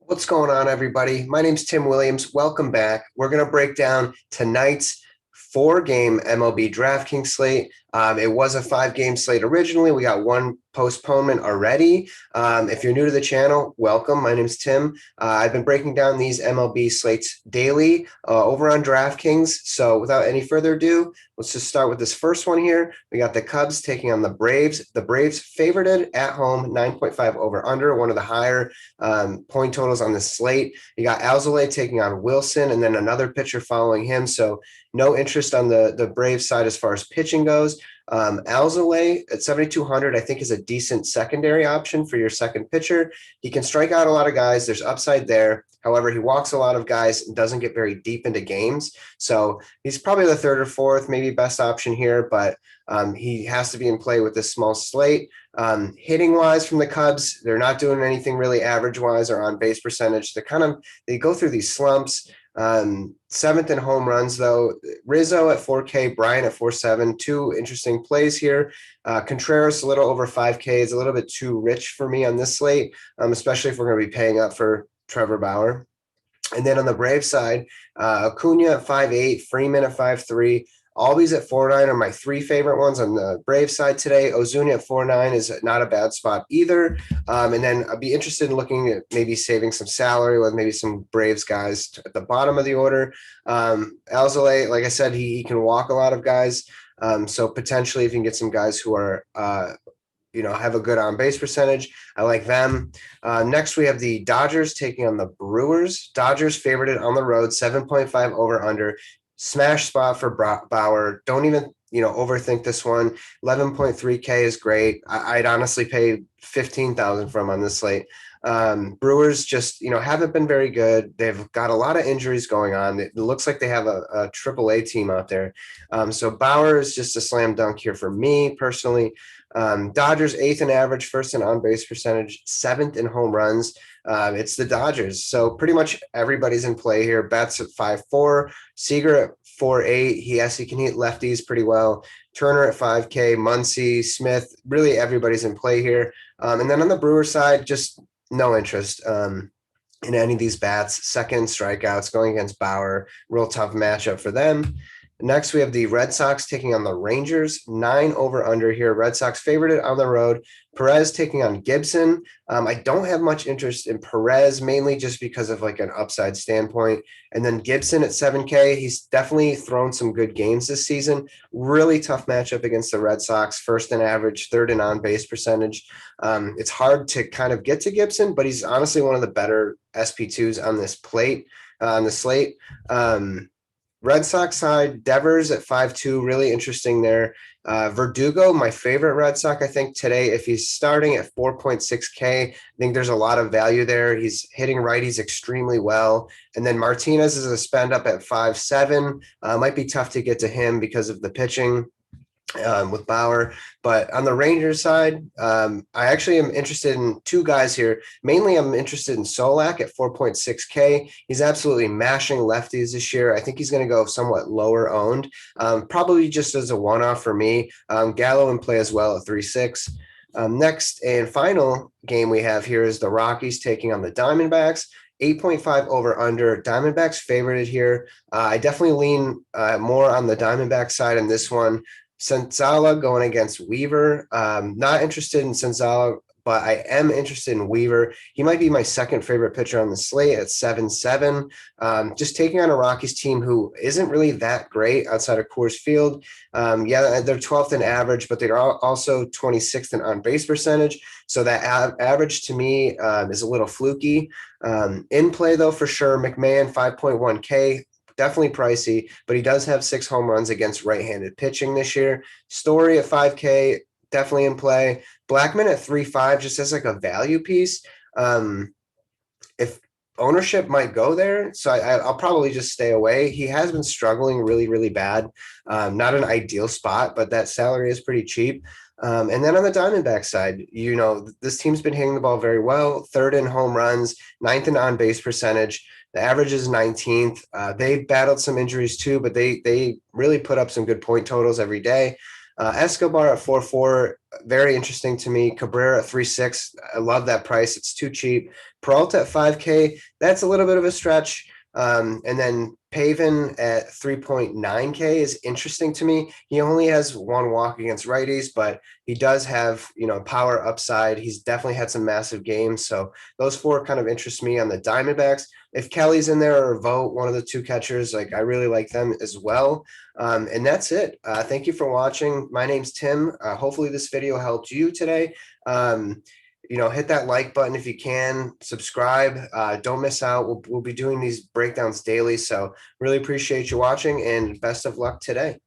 What's going on, everybody? My name's Tim Williams. Welcome back. We're going to break down tonight's four-game MLB DraftKings slate. It was a five-game slate originally. We got one postponement already. If you're new to the channel, welcome. My name's Tim. I've been breaking down these MLB slates daily over on DraftKings. So without any further ado, let's just start with this first one here. We got the Cubs taking on the Braves. The Braves favorited at home, 9.5 over under, one of the higher point totals on the slate. You got Alzolay taking on Wilson and then another pitcher following him. So no interest on the Braves side as far as pitching goes. Alzolay at 7,200, I think, is a decent secondary option for your second pitcher. He can strike out a lot of guys. There's upside there. However, he walks a lot of guys and doesn't get very deep into games. So he's probably the third or fourth, maybe best option here, but he has to be in play with this small slate. Hitting wise from the Cubs, they're not doing anything really average wise or on base percentage. They go through these slumps. Seventh in home runs, though. Rizzo at 4K, Bryant at 4.7. Two interesting plays here. Contreras a little over 5K is a little bit too rich for me on this slate, especially if we're going to be paying up for Trevor Bauer. And then on the Brave side, Acuna at 5.8, Freeman at 5.3. Always at 4.9 are my three favorite ones on the Brave side today. Ozuna at 4.9 is not a bad spot either. And then I'd be interested in looking at maybe saving some salary with maybe some Braves guys at the bottom of the order. Alzolay, like I said, he can walk a lot of guys. So potentially if you can get some guys who are have a good on base percentage. I like them. Next, we have the Dodgers taking on the Brewers. Dodgers favorited on the road, 7.5 over under. Smash spot for Bauer. Don't even, overthink this one. 11.3K is great. I'd honestly pay 15,000 from on this slate. Brewers just, haven't been very good. They've got a lot of injuries going on. It looks like they have a AAA team out there. So Bauer is just a slam dunk here for me personally. Dodgers eighth in average, first in on base percentage, seventh in home runs. It's the Dodgers. So pretty much everybody's in play here. Betts at 5.4, Seager at 4.8. He can hit lefties pretty well. Turner at 5K, Muncy, Smith, really everybody's in play here. And then on the Brewer side, just no interest in any of these bats. Second strikeouts going against Bauer. Real tough matchup for them. Next, we have the Red Sox taking on the Rangers, 9 over under here. Red Sox favorited on the road. Perez taking on Gibson. I don't have much interest in Perez, mainly just because of like an upside standpoint. And then Gibson at 7K. He's definitely thrown some good games this season. Really tough matchup against the Red Sox. First in average, third in on base percentage. It's hard to kind of get to Gibson, but he's honestly one of the better SP2s on this slate. Red Sox side, Devers at 5.2, really interesting there. Verdugo, my favorite Red Sox, I think today, if he's starting at 4.6K, I think there's a lot of value there. He's hitting righties extremely well. And then Martinez is a spend up at 5.7. Might be tough to get to him because of the pitching with Bauer. But on the Rangers side, I actually am interested in two guys here. Mainly, I'm interested in Solak at 4.6K. He's absolutely mashing lefties this year. I think he's going to go somewhat lower owned, probably just as a one-off for me. Gallo in play as well at 3.6. Next and final game we have here is the Rockies taking on the Diamondbacks. 8.5 over under. Diamondbacks favorited here. I definitely lean more on the Diamondback side in this one. Senzala going against Weaver. Not interested in Senzala, but I am interested in Weaver. He might be my second favorite pitcher on the slate at 7.7. Just taking on a Rockies team who isn't really that great outside of Coors Field. They're 12th in average, but they're also 26th in on-base percentage. So that average to me is a little fluky. In play, though, for sure, McMahon, 5.1K. Definitely pricey, but he does have 6 home runs against right-handed pitching this year. Story at 5K, definitely in play. Blackman at 3.5, just as like a value piece. If ownership might go there, so I'll probably just stay away. He has been struggling really, really bad. Not an ideal spot, but that salary is pretty cheap. And then on the Diamondback side, this team's been hitting the ball very well. Third in home runs, ninth in on-base percentage. The average is 19th. They've battled some injuries too, but they really put up some good point totals every day. Escobar at 4.4, very interesting to me. Cabrera at 3.6, I love that price. It's too cheap. Peralta at 5K, that's a little bit of a stretch. And then Pavin at 3.9K is interesting to me. He only has one walk against righties, but he does have, power upside. He's definitely had some massive games. So those four kind of interest me on the Diamondbacks. If Kelly's in there or Vogt, one of the two catchers, like I really like them as well. And that's it. Thank you for watching. My name's Tim. Hopefully this video helped you today. Hit that like button if you can, subscribe. Don't miss out. We'll be doing these breakdowns daily. So really appreciate you watching and best of luck today.